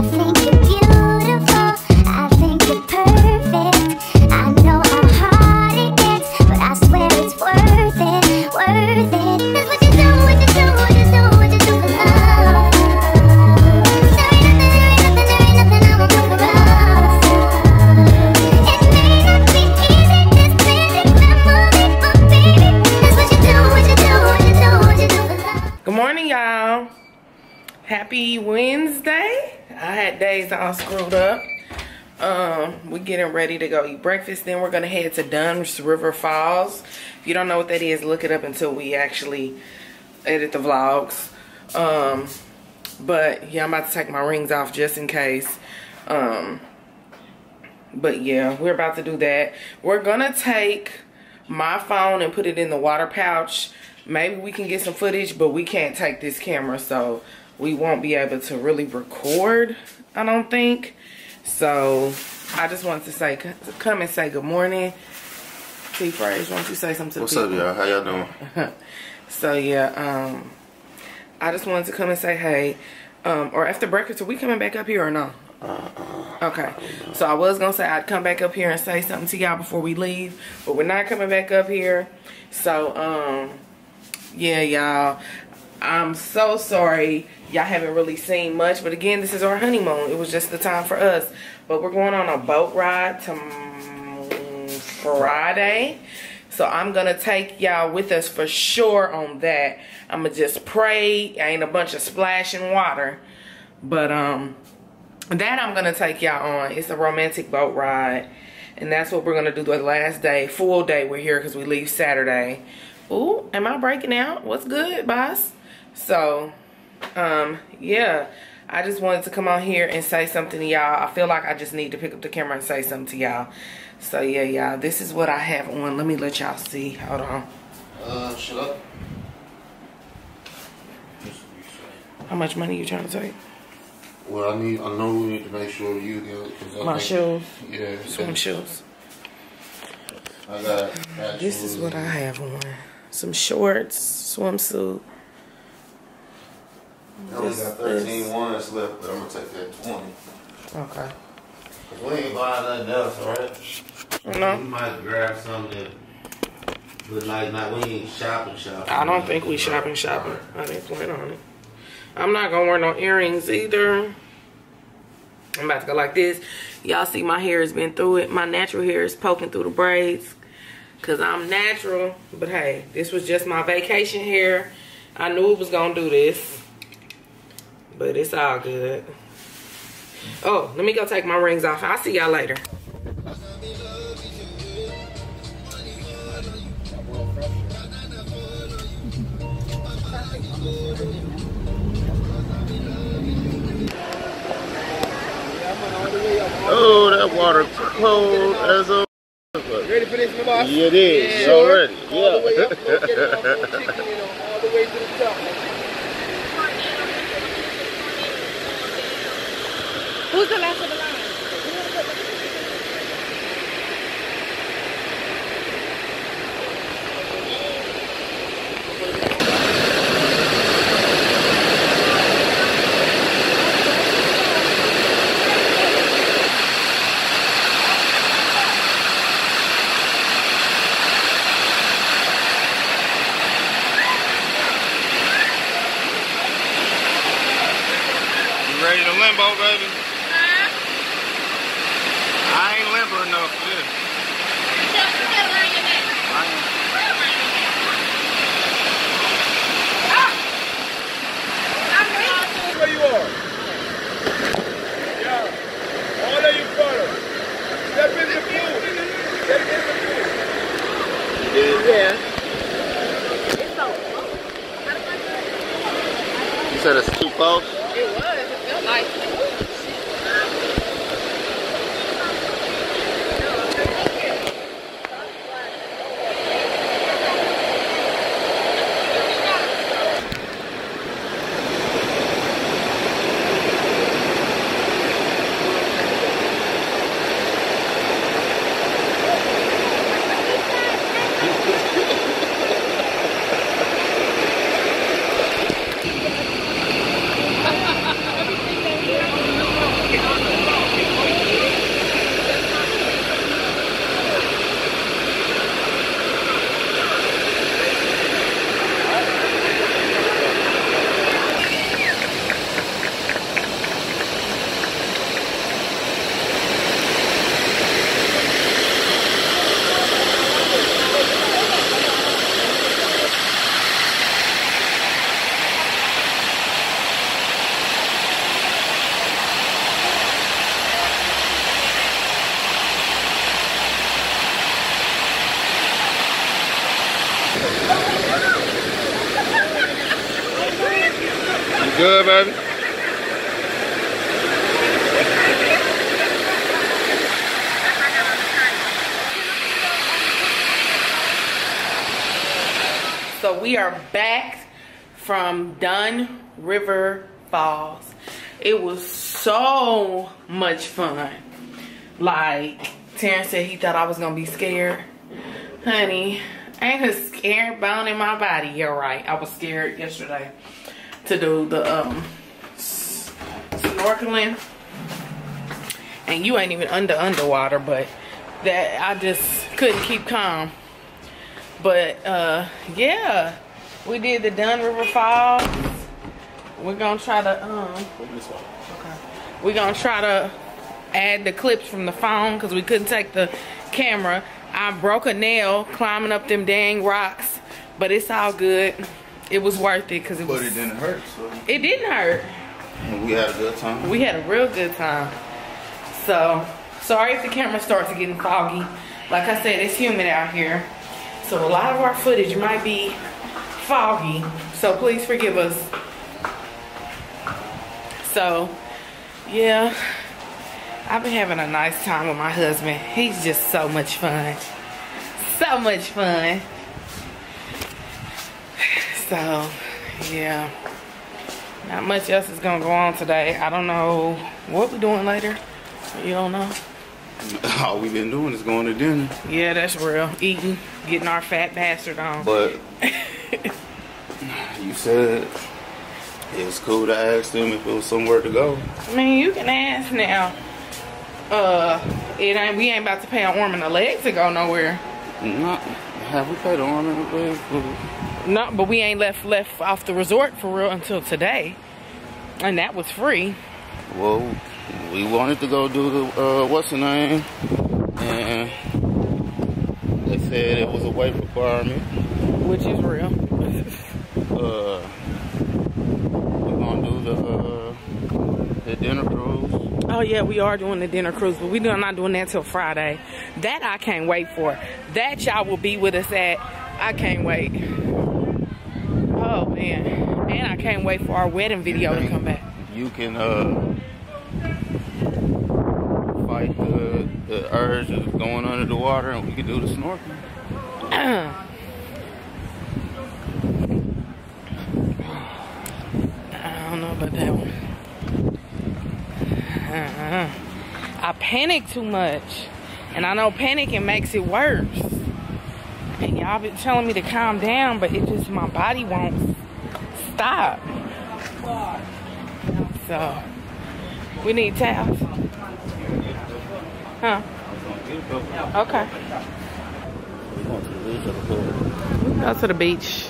think you're beautiful, I think you're perfect. I know how hard it gets, but I swear it's worth it, worth it. That's what you do, what you do, what you do, what you do for love. There ain't nothing I won't do for us. It may not be easy, this crazy family, but baby, that's what you do, what you do, what you do, what you do for love. Good morning, y'all. Happy Wednesday. I had days all screwed up. We're getting ready to go eat breakfast. Then we're gonna head to Dunn River Falls. If you don't know what that is, look it up until we actually edit the vlogs. But yeah, I'm about to take my rings off just in case. But yeah, we're about to do that. We're gonna take my phone and put it in the water pouch. Maybe we can get some footage, but we can't take this camera, so we won't be able to really record, I don't think. So I just wanted to say, come and say good morning. T-Phrase, why don't you say something to the people? What's up, y'all? How y'all doing? So yeah, I just wanted to come and say hey. Or after breakfast, are we coming back up here or no? Okay, so I was gonna say I'd come back up here and say something to y'all before we leave, but we're not coming back up here. So yeah, y'all, I'm so sorry y'all haven't really seen much, but again, this is our honeymoon. It was just the time for us, but we're going on a boat ride to Friday, so I'm gonna take y'all with us for sure on that. I'm gonna just pray ain't a bunch of splashing water, but that I'm gonna take y'all on. It's a romantic boat ride, and that's what we're gonna do the last day, full day we're here, because we leave Saturday. Ooh, am I breaking out? What's good, boss? So yeah, I just wanted to come on here and say something to y'all. I feel like I just need to pick up the camera and say something to y'all. So yeah, y'all, this is what I have on. Let me let y'all see. Hold on. Shut up. How much money you trying to take? Well, I know we need to make sure you get my shoes. Yeah, swim shoes. I got this is what I have on. Some shorts, swimsuit. I only got 13 ones left, but I'm gonna take that 20. Okay. We ain't buying nothing else, alright? No. We might grab something but like not, we ain't shopping. I don't think we shopping. I didn't plan on it. I'm not gonna wear no earrings either. I'm about to go like this. Y'all see my hair has been through it. My natural hair is poking through the braids, cause I'm natural. But hey, this was just my vacation hair. I knew it was gonna do this, but it's all good. Oh, let me go take my rings off. I'll see y'all later. Oh, that water cold as a... Ready for this, my boss? Yeah, it is. Yeah. Already. All the way up, go get it all the way to the top. Who's the last of the line? Ready to limbo, baby? I ain't limbo enough for this. Where you are? Yeah. All of you fellas, step in the pool. Step in the pool. Yeah. You said it's too close? It was. It felt like good, baby? So we are back from Dunn River Falls. It was so much fun. Like, Terrence said he thought I was gonna be scared. Honey, ain't a scared bone in my body. You're right. I was scared yesterday to do the snorkeling. And you ain't even underwater, but that I just couldn't keep calm. But yeah, we did the Dunn River Falls. We're gonna try to we're gonna try to add the clips from the phone because we couldn't take the camera. I broke a nail climbing up them dang rocks, but it's all good. It was worth it because it was. But it didn't hurt. So. It didn't hurt. And we had a good time. We had a real good time. So sorry if the camera starts getting foggy. Like I said, it's humid out here, so a lot of our footage might be foggy. So please forgive us. So yeah. I've been having a nice time with my husband. He's just so much fun. So much fun. So, yeah. Not much else is going to go on today. I don't know what we're doing later. You don't know? All we've been doing is going to dinner. Yeah, that's real. Eating. Getting our fat bastard on. But you said it's cool to ask them if it was somewhere to go. I mean, you can ask now. We ain't about to pay an arm and a leg to go nowhere. Have we paid an arm and a leg? No, but we ain't left off the resort for real until today, and that was free. Well, we wanted to go do the what's the name, and they said it was a weight requirement, which is real. We're gonna do the dinner cruise. Oh yeah, we are doing the dinner cruise, but we're not doing that till Friday. That I can't wait for. That y'all will be with us at. I can't wait. Oh man, and I can't wait for our wedding video to come back. You can fight the urge of going under the water, and we can do the snorkeling. I don't know about that one. I panic too much, and I know panicking makes it worse. And y'all been telling me to calm down, but it just, my body won't stop. So we need towels. Huh? Okay. We go to the beach.